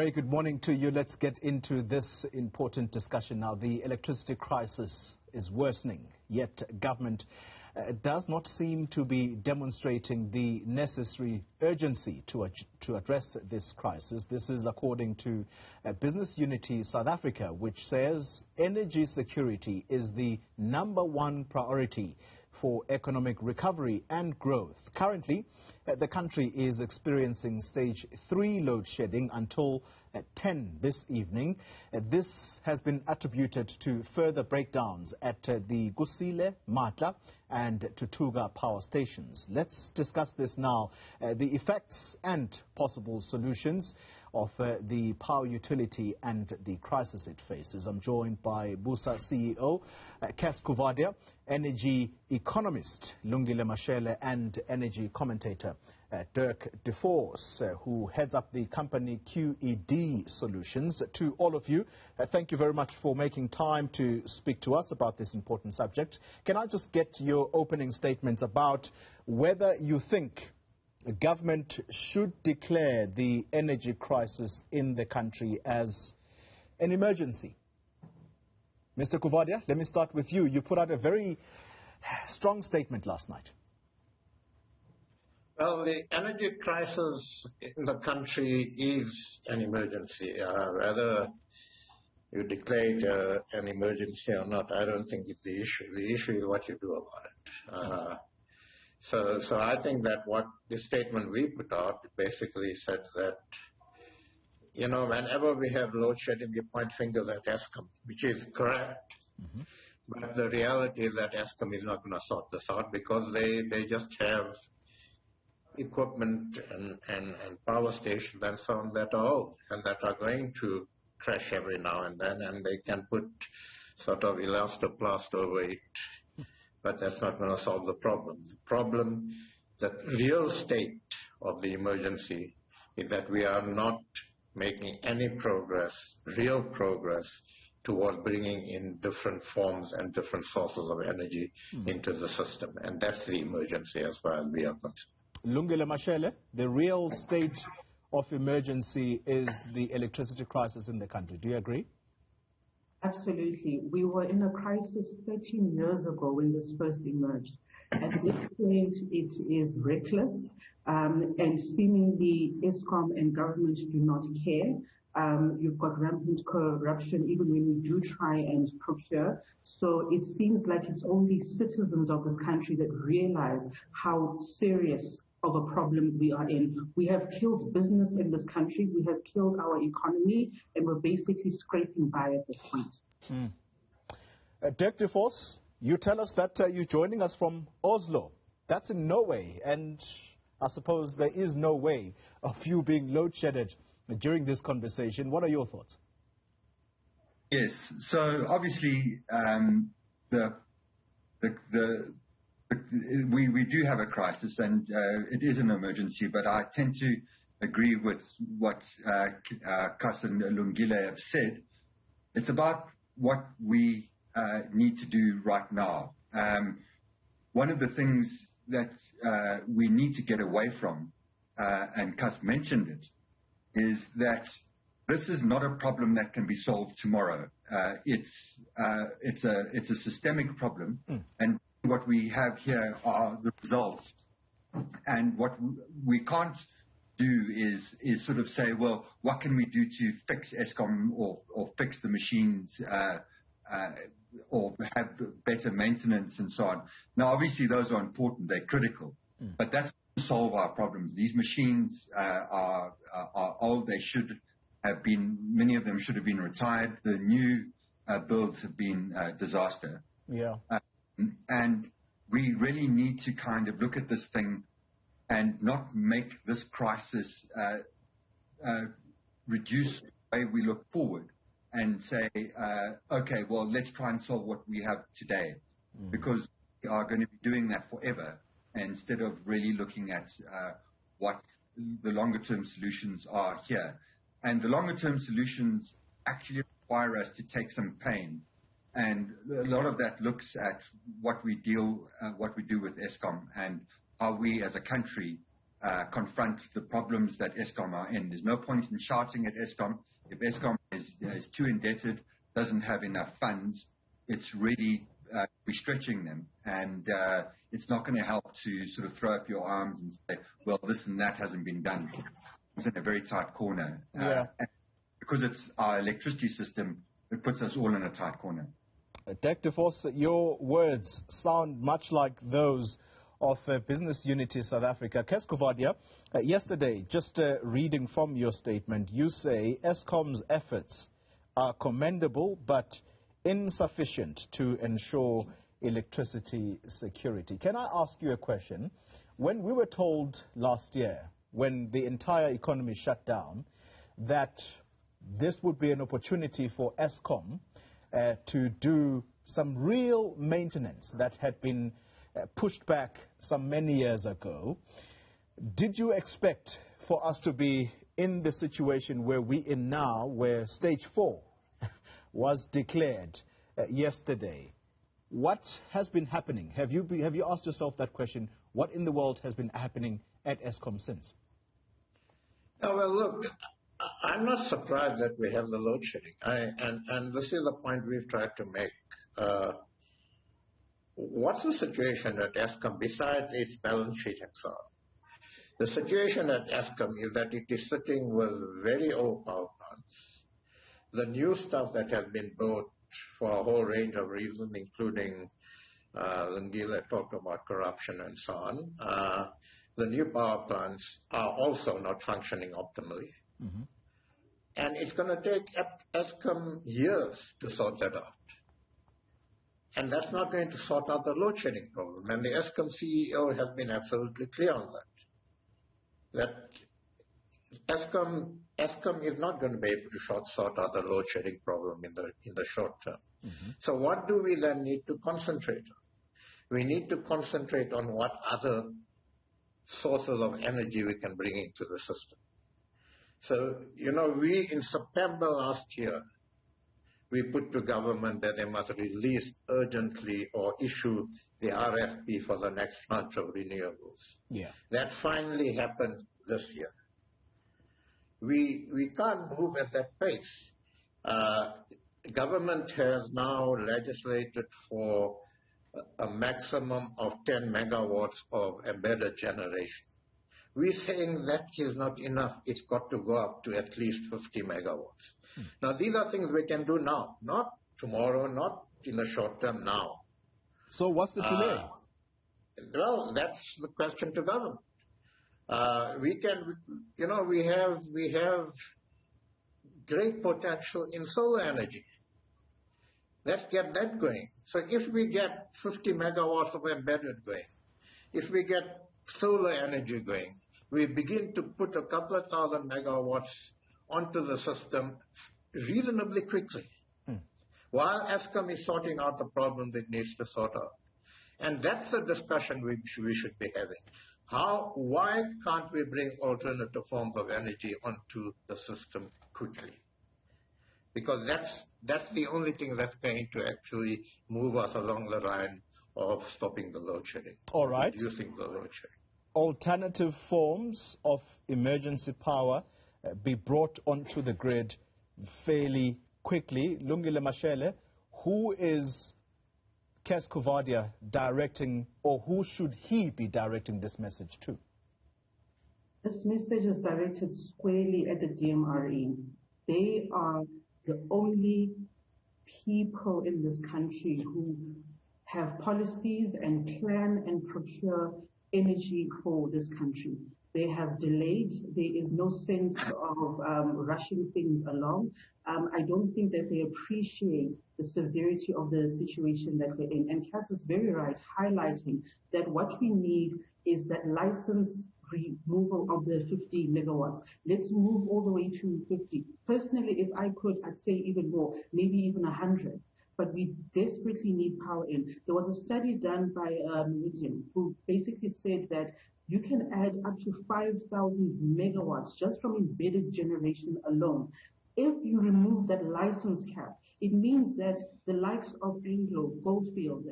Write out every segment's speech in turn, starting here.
Very good morning to you. Let's get into this important discussion now. The electricity crisis is worsening, yet government does not seem to be demonstrating the necessary urgency to address this crisis. This is according to Business Unity South Africa, which says energy security is the #1 priority for economic recovery and growth. Currently, the country is experiencing stage 3 load shedding until 10 this evening. This has been attributed to further breakdowns at the Lungile Mashele and Tutuga power stations. Let's discuss this now, the effects and possible solutions of the power utility and the crisis it faces. I'm joined by BUSA CEO Cas Coovadia, energy economist Lungile Mashele, and energy commentator Dirk, who heads up the company QED Solutions. To all of you, thank you very much for making time to speak to us about this important subject. Can I just get your opening statements about whether you think the government should declare the energy crisis in the country as an emergency? Mr. Coovadia, let me start with you. You put out a very strong statement last night. Well, the energy crisis in the country is an emergency. Whether you declare it an emergency or not, I don't think it's the issue. The issue is what you do about it. So I think that what the statement we put out basically said that, you know, whenever we have load shedding, we point fingers at Eskom, which is correct. Mm-hmm. But the reality is that Eskom is not going to sort this out because they just have equipment and power stations and so on that are old and that are going to crash every now and then, and they can put sort of elastoplast over it. But that's not going to solve the problem. The problem, the real state of the emergency, is that we are not making any progress, real progress, towards bringing in different forms and different sources of energy into the system. And that's the emergency as far as we are concerned. Lungile Mashele, the real state of emergency is the electricity crisis in the country. Do you agree? Absolutely. We were in a crisis 13 years ago when this first emerged. At this point, it is reckless, and seemingly Eskom and government do not care. You've got rampant corruption even when we do try and procure. So it seems like it's only citizens of this country that realize how serious of a problem we are in. We have killed business in this country, we have killed our economy, and we're basically scraping by at this point. Dirk, you tell us that you're joining us from Oslo. That's in Norway, and I suppose there is no way of you being load-shedded during this conversation. What are your thoughts? Yes, so obviously we do have a crisis, and it is an emergency, but I tend to agree with what Cas and Lungile have said. It's about what we need to do right now. One of the things that we need to get away from, and Cas mentioned it, is that this is not a problem that can be solved tomorrow. It's a systemic problem, and what we have here are the results. And what we can't do is sort of say, well, what can we do to fix Eskom or fix the machines or have better maintenance and so on. Now, obviously, those are important. They're critical. But that's to solve our problems. These machines are old. They should have been, many of them should have been retired. The new builds have been a disaster. Yeah. And we really need to kind of look at this thing and not make this crisis reduce the way we look forward and say, okay, well, let's try and solve what we have today, because we are going to be doing that forever, instead of really looking at what the longer-term solutions are here. And the longer-term solutions actually require us to take some pain. And a lot of that looks at what we do with Eskom and how we as a country confront the problems that Eskom are in. There's no point in shouting at Eskom. If Eskom is too indebted, doesn't have enough funds, it's really stretching them. And it's not going to help to sort of throw up your arms and say, well, this and that hasn't been done. It's in a very tight corner. Because it's our electricity system, it puts us all in a tight corner. Dirk de Vos, your words sound much like those of Business Unity South Africa. Cas Coovadia, yesterday, just reading from your statement, you say Eskom's efforts are commendable but insufficient to ensure electricity security. Can I ask you a question? When we were told last year, when the entire economy shut down, that this would be an opportunity for Eskom to do some real maintenance that had been pushed back some many years ago, did you expect for us to be in the situation where we are now, where stage 4 was declared yesterday? What has been happening? Have you asked yourself that question? What in the world has been happening at Eskom since? Oh, well, look, I'm not surprised that we have the load shedding. And this is the point we've tried to make. What's the situation at Eskom besides its balance sheet and so on? The situation at Eskom is that it is sitting with very old power plants. The new stuff that has been built for a whole range of reasons, including Lungile talked about corruption and so on. The new power plants are also not functioning optimally. Mm-hmm. And it's going to take Eskom years to sort that out. And that's not going to sort out the load shedding problem. And the Eskom CEO has been absolutely clear on that. That Eskom is not going to be able to sort out the load shedding problem in the short term. Mm-hmm. So what do we then need to concentrate on? We need to concentrate on what other sources of energy we can bring into the system. So, we in September last year, we put to government that they must release urgently or issue the RFP for the next tranche of renewables. Yeah. That finally happened this year. We can't move at that pace. Government has now legislated for a maximum of 10 megawatts of embedded generation. We're saying that is not enough. It's got to go up to at least 50 megawatts. Now, these are things we can do now, not tomorrow, not in the short term, now. So what's the delay? Well, that's the question to government. We can, we have great potential in solar energy. Let's get that going. So if we get 50 megawatts of embedded going, if we get solar energy going, we begin to put a couple of thousand megawatts onto the system reasonably quickly, while Eskom is sorting out the problem that needs to sort out. And that's the discussion we should be having. Why can't we bring alternative forms of energy onto the system quickly? Because that's the only thing that's going to actually move us along the line of stopping the load shedding. All right. Reducing the load shedding. Alternative forms of emergency power be brought onto the grid fairly quickly. Lungile Mashele, who is Cas Coovadia directing, or who should he be directing this message to? This message is directed squarely at the DMRE. They are the only people in this country who have policies and plan and procure energy for this country. They have delayed. There is no sense of rushing things along. I don't think that they appreciate the severity of the situation that we're in. And Cas is very right, highlighting that what we need is that license removal of the 50 megawatts. Let's move all the way to 50. Personally, if I could, I'd say even more, maybe even 100. But we desperately need power in. There was a study done by Meridian who basically said that you can add up to 5,000 megawatts just from embedded generation alone. If you remove that license cap, it means that the likes of Anglo, Goldfield,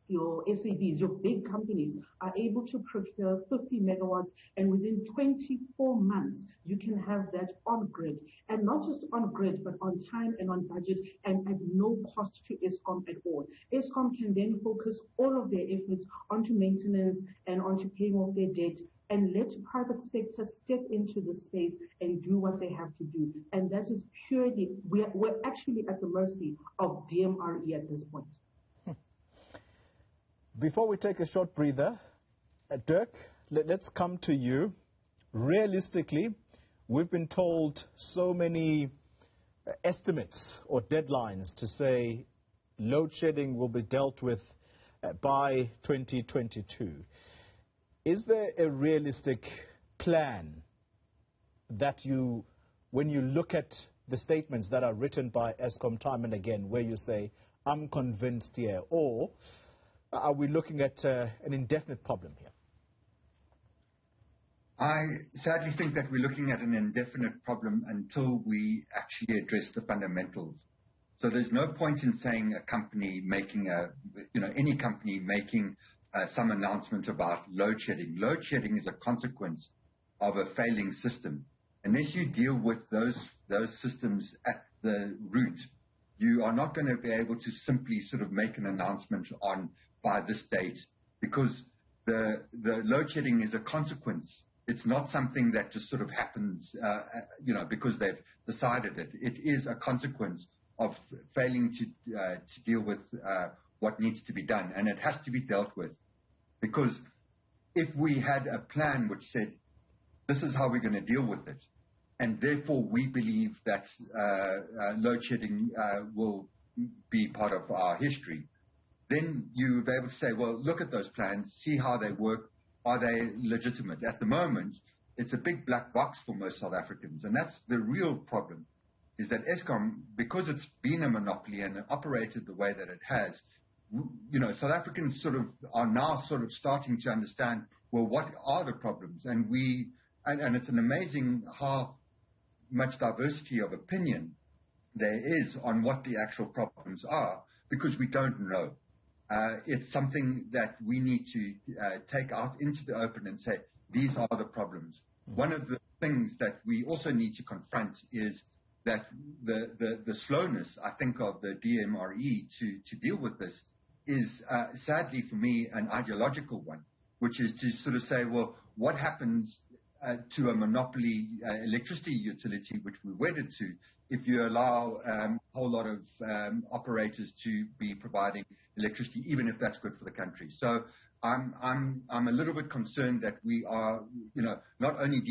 your SABs, your big companies are able to procure 50 megawatts, and within 24 months, you can have that on grid. And not just on grid, but on time and on budget, and at no cost to Eskom at all. Eskom can then focus all of their efforts onto maintenance and onto paying off their debt, and let private sector step into the space and do what they have to do. And that is purely, we're actually at the mercy of DMRE at this point. Before we take a short breather, Dirk, let's come to you. Realistically, we've been told so many estimates or deadlines to say load shedding will be dealt with by 2022. Is there a realistic plan that when you look at the statements that are written by Eskom time and again, where you say, I'm convinced here, or are we looking at an indefinite problem here? I sadly think that we're looking at an indefinite problem until we actually address the fundamentals. So there's no point in saying a company making any company making some announcement about load shedding. Load shedding is a consequence of a failing system. Unless you deal with those systems at the root, you are not going to be able to simply sort of make an announcement on by this date, because the load shedding is a consequence. It's not something that just sort of happens, because they've decided it. It is a consequence of failing to deal with what needs to be done, and it has to be dealt with. Because if we had a plan which said, this is how we're going to deal with it, and therefore we believe that load shedding will be part of our history, then you would be able to say, well, look at those plans, see how they work, are they legitimate? At the moment, it's a big black box for most South Africans, and that's the real problem, is that Eskom, because it's been a monopoly and operated the way that it has, South Africans sort of are now sort of starting to understand, well, what are the problems? And it's an amazing how much diversity of opinion there is on what the actual problems are, because we don't know. It's something that we need to take out into the open and say, these are the problems. One of the things that we also need to confront is that the slowness, I think, of the DMRE to deal with this is, sadly for me, an ideological one, which is to sort of say, well, what happens to a monopoly electricity utility, which we're wedded to, if you allow a whole lot of operators to be providing electricity, even if that's good for the country. So I'm a little bit concerned that we are, not only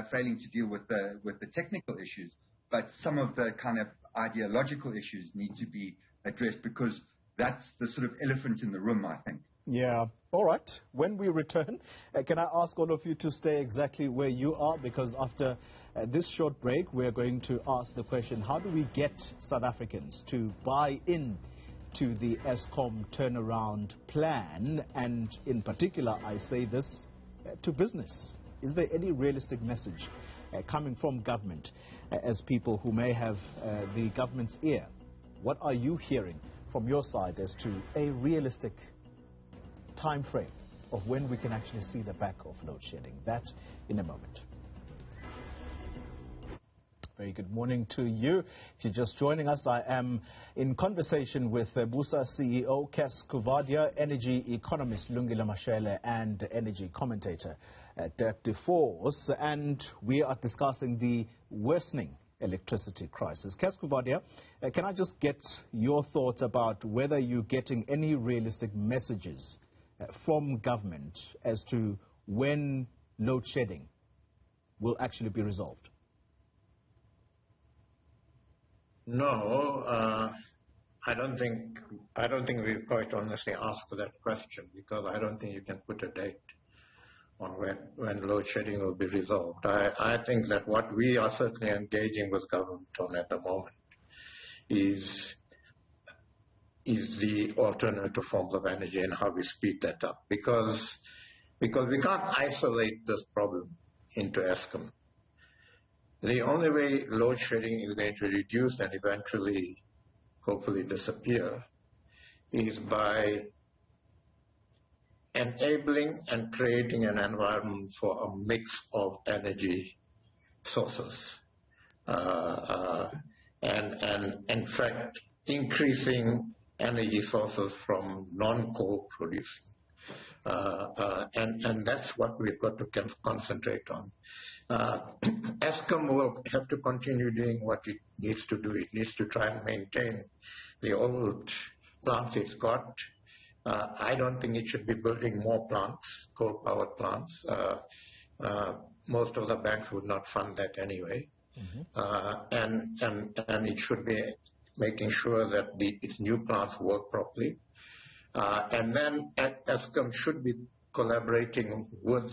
failing to deal with the technical issues, but some of the kind of ideological issues need to be addressed, because that's the sort of elephant in the room, I think. Yeah. All right. When we return, can I ask all of you to stay exactly where you are? Because after this short break, we're going to ask the question, how do we get South Africans to buy in to the Eskom turnaround plan? And in particular, I say this to business. Is there any realistic message coming from government as people who may have the government's ear? What are you hearing from your side as to a realistic time frame of when we can actually see the back of load shedding? That in a moment. Very good morning to you. If you're just joining us, I am in conversation with BUSA CEO Cas Coovadia, energy economist Lungile Mashele, and energy commentator Dirk, and we are discussing the worsening electricity crisis. Cas Coovadia, can I just get your thoughts about whether you're getting any realistic messages from government as to when load shedding will actually be resolved? No, I don't think we've quite honestly asked that question, because I don't think you can put a date on when load shedding will be resolved. I think that what we are certainly engaging with government on at the moment is the alternative forms of energy and how we speed that up, because we can't isolate this problem into Eskom. The only way load shedding is going to reduce and eventually, hopefully, disappear is by enabling and creating an environment for a mix of energy sources. And in fact, increasing energy sources from non-coal producing. And that's what we've got to concentrate on. Eskom will have to continue doing what it needs to do. It needs to try and maintain the old plants it's got. I don't think it should be building more plants, coal-powered plants. Most of the banks would not fund that anyway. And it should be making sure that its new plants work properly. And then Eskom should be collaborating with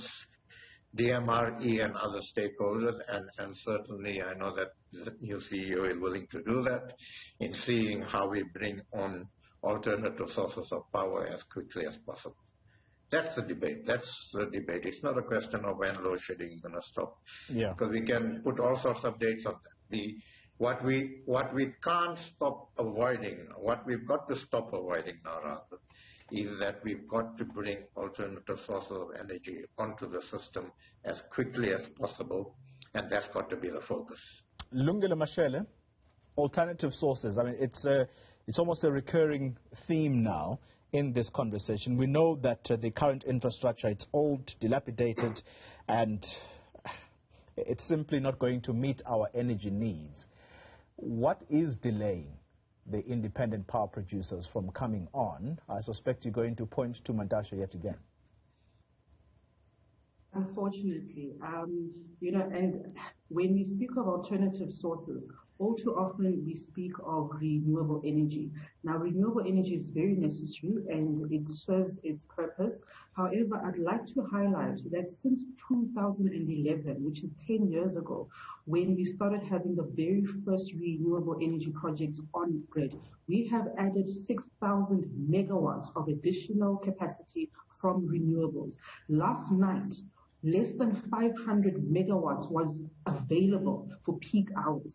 DMRE and other stakeholders, and certainly I know that the new CEO is willing to do that, in seeing how we bring on alternative sources of power as quickly as possible. That's the debate. It's not a question of when load shedding is going to stop. Yeah. Because we can put all sorts of dates on that. What we can't stop avoiding, what we've got to stop avoiding now rather, is that we've got to bring alternative sources of energy onto the system as quickly as possible, and that's got to be the focus. Lungile Mashele, alternative sources. I mean, it's almost a recurring theme now in this conversation. We know that the current infrastructure, it's old, dilapidated, and it's simply not going to meet our energy needs. What is delaying the independent power producers from coming on? I suspect you're going to point to Mantashe yet again. Unfortunately, and when we speak of alternative sources, all too often we speak of renewable energy. Now, renewable energy is very necessary and it serves its purpose. However, I'd like to highlight that since 2011, which is 10 years ago, when we started having the very first renewable energy projects on grid, we have added 6,000 megawatts of additional capacity from renewables. Last night, less than 500 megawatts was available for peak hours.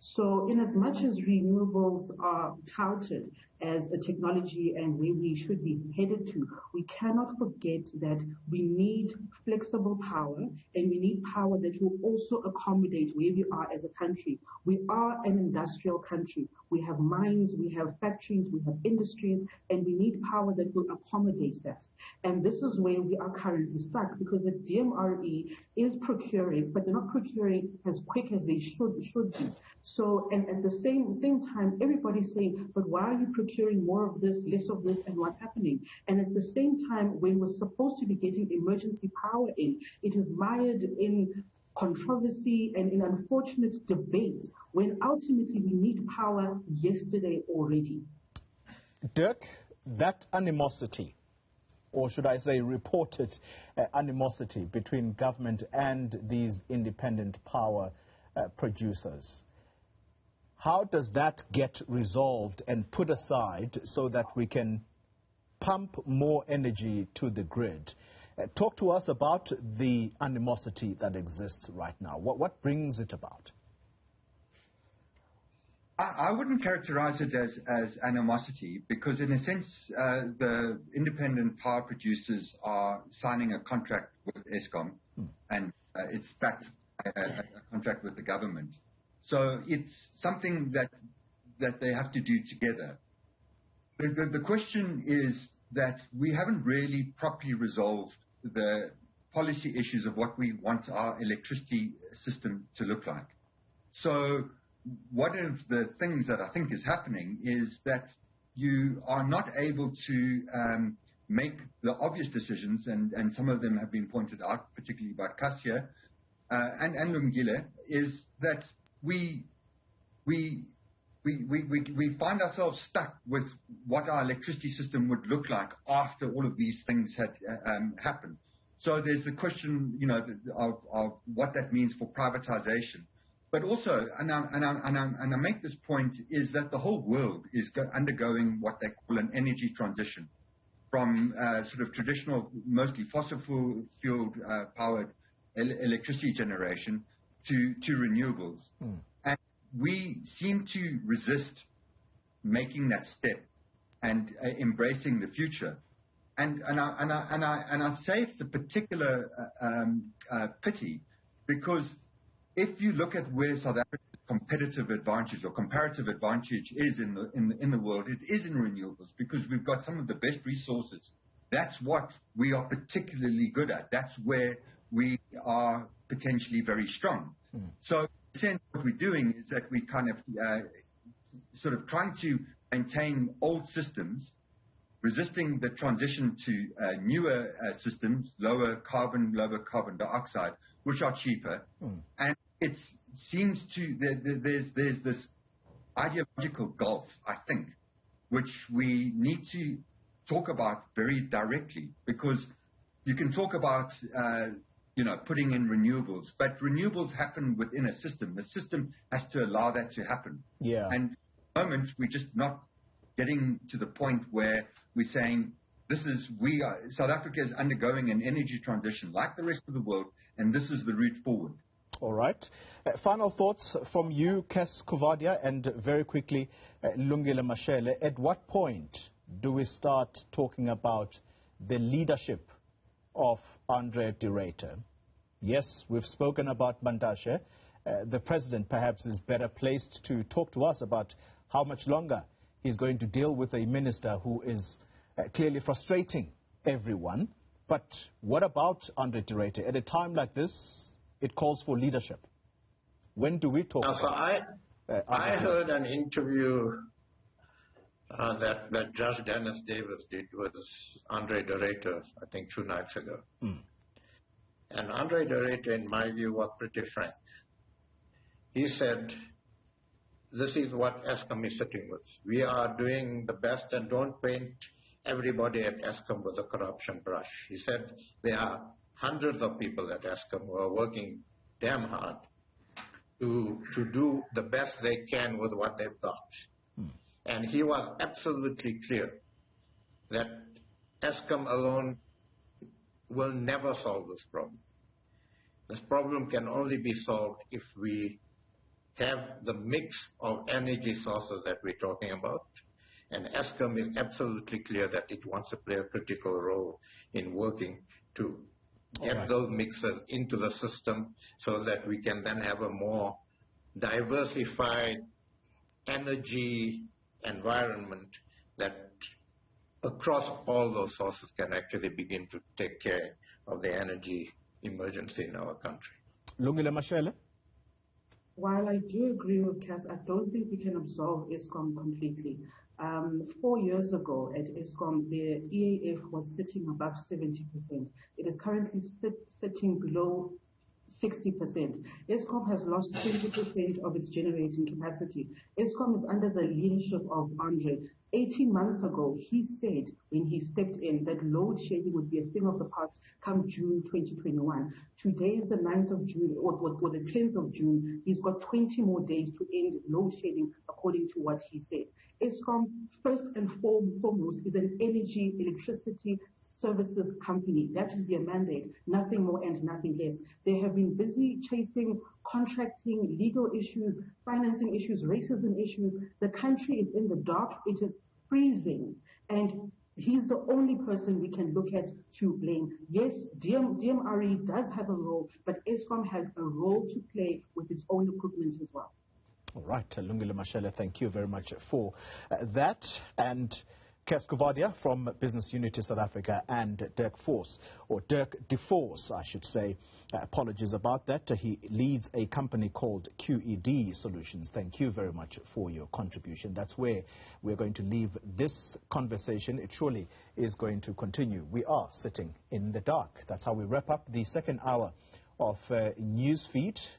So in as much as renewables are touted as a technology and where we should be headed to, we cannot forget that we need flexible power, and we need power that will also accommodate where we are as a country. We are an industrial country. We have mines, we have factories, we have industries, and we need power that will accommodate that. And this is where we are currently stuck, because the DMRE is procuring, but they're not procuring as quick as they should do. So, and at the same time, everybody's saying, but why are you procuring more of this, less of this, and what's happening? And at the same time, when we're supposed to be getting emergency power in, it is mired in controversy and in unfortunate debate, when ultimately we need power yesterday already. Dirk, that animosity, or should I say reported animosity between government and these independent power producers, how does that get resolved and put aside so that we can pump more energy to the grid? Talk to us about the animosity that exists right now. What brings it about? I wouldn't characterize it as animosity, because in a sense, the independent power producers are signing a contract with Eskom, and it's backed by a contract with the government. So it's something that they have to do together. The question is that we haven't really properly resolved the policy issues of what we want our electricity system to look like. So one of the things that I think is happening is that you are not able to make the obvious decisions, and some of them have been pointed out, particularly by Cassia and Lungile, is that we find ourselves stuck with what our electricity system would look like after all of these things had happened. So there's the question, of what that means for privatization. But also, and I make this point, is that the whole world is undergoing what they call an energy transition from sort of traditional, mostly fossil fueled powered electricity generation to renewables. And we seem to resist making that step and embracing the future. I say it's a particular pity, because if you look at where South Africa's competitive advantage or comparative advantage is in the world, it is in renewables, because we've got some of the best resources. That's what we are particularly good at. That's where we are potentially very strong. So in a sense, what we're doing is that we kind of sort of trying to maintain old systems, resisting the transition to newer systems, lower carbon dioxide, which are cheaper. And it seems there's this ideological gulf, I think, which we need to talk about very directly, because you can talk about putting in renewables, but renewables happen within a system. The system has to allow that to happen. Yeah. And at the moment, we're just not getting to the point where we're saying South Africa is undergoing an energy transition like the rest of the world, and this is the route forward. All right. Final thoughts from you, Cas Coovadia, and very quickly, Lungile Mashele. At what point do we start talking about the leadership of Andre de Ruyter? Yes, we've spoken about Mandashe. The president perhaps is better placed to talk to us about how much longer he's going to deal with a minister who is clearly frustrating everyone. But what about Andre de Ruyter? At a time like this, it calls for leadership. When do we talk about I heard an interview that Judge Dennis Davis did with Andre de Ruyter, I think 2 nights ago. And Andre de Ruyter, in my view, was pretty frank. He said, this is what Eskom is sitting with. We are doing the best, and don't paint everybody at Eskom with a corruption brush. He said there are hundreds of people at Eskom who are working damn hard to do the best they can with what they've got. And he was absolutely clear that Eskom alone will never solve this problem. This problem can only be solved if we have the mix of energy sources that we're talking about. And Eskom is absolutely clear that it wants to play a critical role in working to get those mixes into the system so that we can then have a more diversified energy environment that across all those sources can actually begin to take care of the energy emergency in our country. Lungile Mashele? While I do agree with Cas, I don't think we can absolve Eskom completely. 4 years ago at Eskom, the EAF was sitting above 70%. It is currently sitting below 60%. Eskom has lost 20% of its generating capacity. Eskom is under the leadership of Andre. 18 months ago, he said, when he stepped in, that load shedding would be a thing of the past come June 2021. Today is the 9th of June, or the 10th of June. He's got 20 more days to end load shedding, according to what he said. Eskom, first and foremost, is an energy, electricity services company. That is their mandate, nothing more and nothing less. They have been busy chasing contracting, legal issues, financing issues, racism issues. The country is in the dark. It is freezing. And he's the only person we can look at to blame. Yes, DMRE does have a role, but Eskom has a role to play with its own equipment as well. All right, Lungile Mashele, thank you very much for that. And Cas Coovadia from Business Unity South Africa, and Dirk de Force, I should say. Apologies about that. He leads a company called QED Solutions. Thank you very much for your contribution. That's where we're going to leave this conversation. It surely is going to continue. We are sitting in the dark. That's how we wrap up the second hour of Newsfeed.